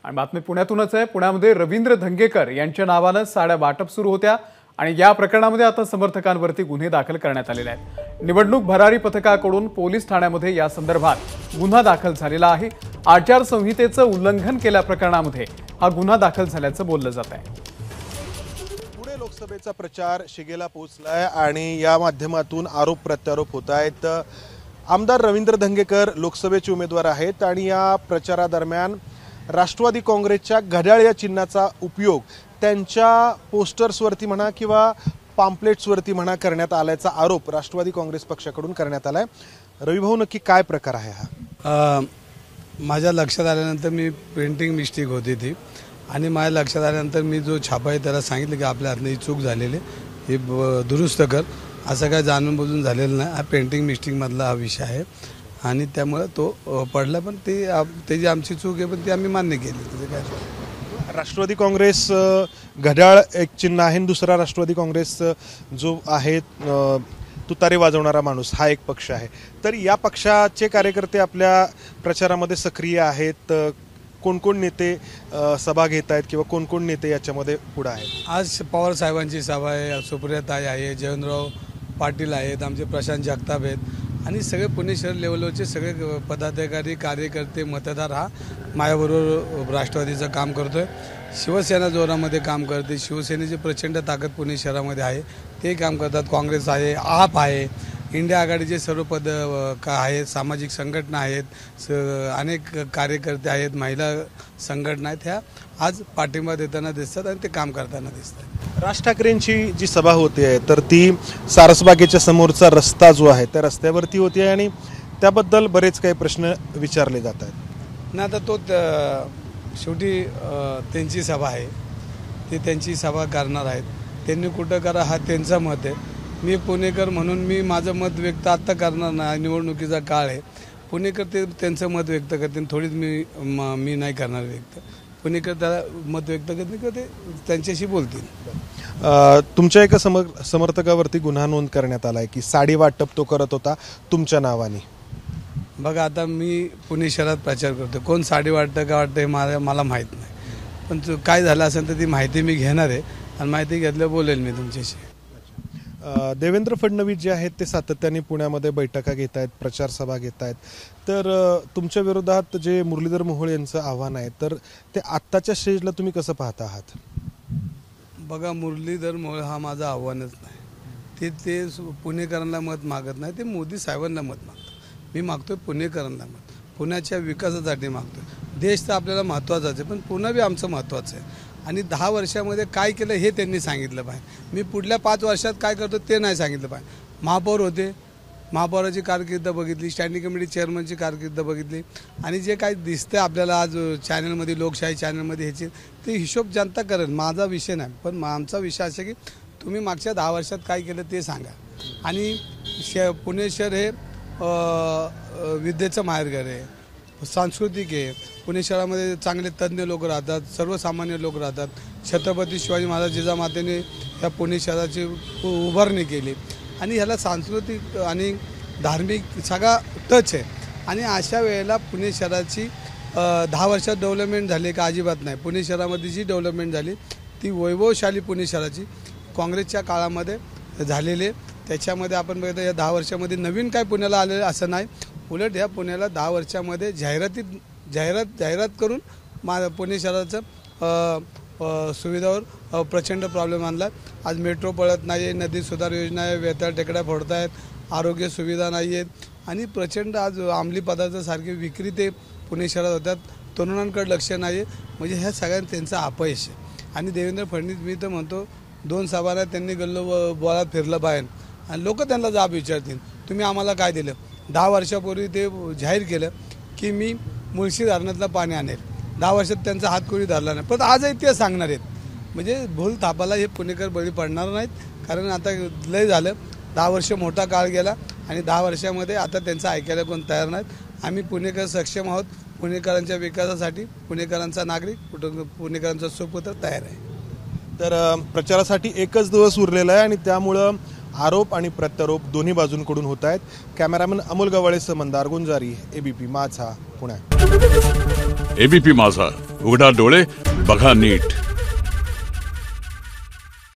आणि बातमी पुण्यातूनच आहे। पुण्यामध्ये रवींद्र धंगेकर यांच्या नावाने साड्या वाटप सुरू होत्या आणि या प्रकरणामध्ये आता समर्थकांवरती गुन्हे दाखल करण्यात आलेले आहेत। निवडणूक भरारी पथकाकडून पोलीस ठाण्यामध्ये या संदर्भात गुन्हा दाखल झालेला आहे। आचारसंहितेचं उल्लंघन केल्या प्रकरणामध्ये हा गुन्हा दाखल झाल्याचं बोललं जात आहे। पुणे लोकसभेचा प्रचार शिगेला पोहोचलाय आणि या माध्यमातून आरोप प्रत्यारोप होत आहेत। आमदार रवींद्र धंगेकर लोकसभेचे उमेदवार आहेत आणि या प्रचारादरम्यान राष्ट्रवादी काँग्रेसच्या घड्याळ या चिन्हाचा उपयोग त्यांच्या पोस्टर्सवरती म्हणा किंवा पॅम्पलेट्सवरती म्हणा करण्यात आल्याचा आरोप राष्ट्रवादी काँग्रेस पक्षाकडून करण्यात आलाय। रवी भाऊ, नक्की काय प्रकार आहे हा? माझ्या लक्षात आल्यानंतर मी प्रिंटिंग मिस्टेक होती ती आणि माझ्या लक्षात आल्यानंतर मी जो छापा आहे त्याला सांगितलं की आपल्या हातनं ही चूक झालेली हे दुरुस्त कर। असं काय जाणून बुजून झालेलं नाही, हा पेंटिंग मिस्टेकमधला हा विषय आहे आणि त्यामुळे तो पडला। पण त्याची आमची चूक आहे, पण ती आम्ही मान्य केली। त्याचं काय राष्ट्रवादी काँग्रेस घड्याळ एक चिन्ह आहे, दुसरा राष्ट्रवादी काँग्रेस जो आहे तुतारे वाजवणारा माणूस हा एक पक्ष आहे। तर या पक्षाचे कार्यकर्ते आपल्या प्रचारामध्ये सक्रिय आहेत। कोण कोण नेते सभा घेत आहेत किंवा कोण कोण नेते याच्यामध्ये पुढे आहेत? आज पवार साहेबांची सभा आहे, सुप्रियाताई आहे, जयवंतराव पाटील आहेत, आमचे प्रशांत जगताप आहेत आणि सगळे पुणे शहर लेवलवरचे सगळे पदाधिकारी कार्यकर्ते मतदार हा माझ्याबरोबर राष्ट्रवादीचं काम करतोय। शिवसेना जोरामध्ये काम करते, शिवसेनेची प्रचंड ताकद पुणे शहरामध्ये आहे, ते काम करतात। काँग्रेस आहे, आप आहे, इंडिया आघाडीचे सर्व पद आहेत, सामाजिक संघटना आहेत, अनेक कार्यकर्ते आहेत, महिला संघटना आहेत, ह्या आज पाठिंबा देताना दिसतात आणि ते काम करताना दिसतात। राज ठाकरेंची जी सभा होते आहे तर ती सारसबागेच्या समोरचा रस्ता जो आहे त्या रस्त्यावरती होती आणि त्याबद्दल बरेच काही प्रश्न विचारले जात आहेत ना। आता तो शेवटी त्यांची सभा आहे, ते त्यांची सभा करणार आहेत, त्यांनी कुठं करा हा त्यांचं मत आहे। मी पुणेकर म्हणून मी माझं मत व्यक्त आत्ता करणार नाही, निवडणुकीचा काळ आहे। पुणेकर ते त्यांचं मत व्यक्त करतील, थोडीच मी नाही करणार व्यक्त। पुणेकर त्याला मत व्यक्त करतील किंवा ते त्यांच्याशी बोलतील। तुमच्या एका समर्थकावरती गुन्हा नोंद करण्यात आलाय की साडी वाटप तो करत होता तुमच्या नावाने। बघा, आता मी पुणे शहरात प्रचार करतो, कोण साडी वाटतं का वाटतं हे मला माहीत नाही, पण काय झालं असेल तर ती माहिती मी घेणार आहे आणि माहिती घेतल्यावर बोलेल मी तुमच्याशी। देवेंद्र फडणवीस जे आहेत ते सातत्याने पुण्यामध्ये बैठका घेत आहेत, प्रचार सभा घेत आहेत, तर तुमच्या विरोधात जे मुरलीधर मोहोळ यांचं आव्हान आहे तर ते आत्ताच्या स्टेजला तुम्ही कसं पाहता आहात? बघा, मुरलीधर मोहोळ हा माझं आव्हानच नाही, ते पुणेकरांना मत मागत नाही, ते मोदी साहेबांना मत मागतात। मी मागतोय पुणेकरांना मत, पुण्याच्या विकासासाठी मागतोय। देश तर आपल्याला महत्त्वाचाच आहे, पण पुणे बी आमचं महत्त्वाचं आहे आणि 10 वर्षामध्ये काय केलं हे त्यांनी सांगितलं पाहिजे। मी पुढल्या 5 वर्षात काय करतो ते नाही सांगितलं पाहिजे। महापौर होते, महापौराची कारकीर्द बघितली, स्टँडिंग कमिटी चेअरमनची कारकीर्द बघितली आणि जे काही दिसतं आपल्याला आज चॅनलमध्ये, लोकशाही चॅनलमध्ये ह्याची ते हिशोब जनता करेल, माझा विषय नाही। पण आमचा विषय असा की तुम्ही मागच्या 10 वर्षात काय केलं ते सांगा। आणि पुणे शहर हे विद्येचं माहेरघर आहे, सांस्कृतिक आहे। पुणे शहरामध्ये चांगले तज्ज्ञ लोक राहतात, सर्वसामान्य लोक राहतात। छत्रपती शिवाजी महाराज जिजामातेने या पुणे शहराची उभारणी केली आणि ह्याला सांस्कृतिक आणि धार्मिक सगळा टच आहे आणि अशा वेळेला पुणे शहराची 10 वर्षात डेव्हलपमेंट झाली का? अजिबात नाही। पुणे शहरामध्ये जी डेव्हलपमेंट झाली ती वैभवशाली पुणे शहराची काँग्रेसच्या काळामध्ये झालेले, त्याच्यामध्ये आपण बघितलं या 10 वर्षामध्ये नवीन काय पुण्याला आलेलं असं नाही, उलट या पुण्याला 10 वर्षामध्ये जाहिरात करून पुणे शहराचं सुविधावर प्रचंड प्रॉब्लेम आणला। आज मेट्रो पळत नाही आहे, नदी सुधार योजना आहे, वेताळ टेकड्या फोडत आहेत, आरोग्य सुविधा नाही आहेत आणि प्रचंड आज अंमली पदार्थासारखे विक्री ते पुणे शहरात होतात, तरुणांकडे लक्ष नाही आहे। म्हणजे ह्या सगळ्यांना त्यांचं अपयश आहे आणि देवेंद्र फडणवीस मी तर म्हणतो 2 सभाऱ्या त्यांनी गल्लो बोळात फिरलं पाहिजे आणि लोक त्यांना जाब विचारतील तुम्ही आम्हाला काय दिलं। 10 वर्षापूर्वी ते जाहीर केलं की मी मुळशी धरणातलं पाणी आणेल, 10 वर्षात त्यांचा हात कोणी धरला नाही, पण आजही ते सांगणार आहेत। म्हणजे भूल थापाला हे पुणेकर बळी पडणार नाहीत, कारण आता लय झालं, 10 वर्ष मोठा काळ गेला आणि 10 वर्षामध्ये आता त्यांचं ऐकायला कोण तयार नाहीत। आम्ही पुणेकर सक्षम आहोत, पुणेकरांच्या विकासासाठी, पुणेकरांचा नागरिक, पुणेकरांचा सुपुत्र तयार आहे। तर प्रचारासाठी एकच दिवस उरलेला आहे आणि त्यामुळं आरोप आणि प्रत्यारोप दोन्ही बाजूंकडून होत आहेत। कॅमेरामन अमोल गवाळेसह मंदार गुंजारी, एबीपी माझा, पुणे। एबीपी माझा उघडा डोळे बघा नीट.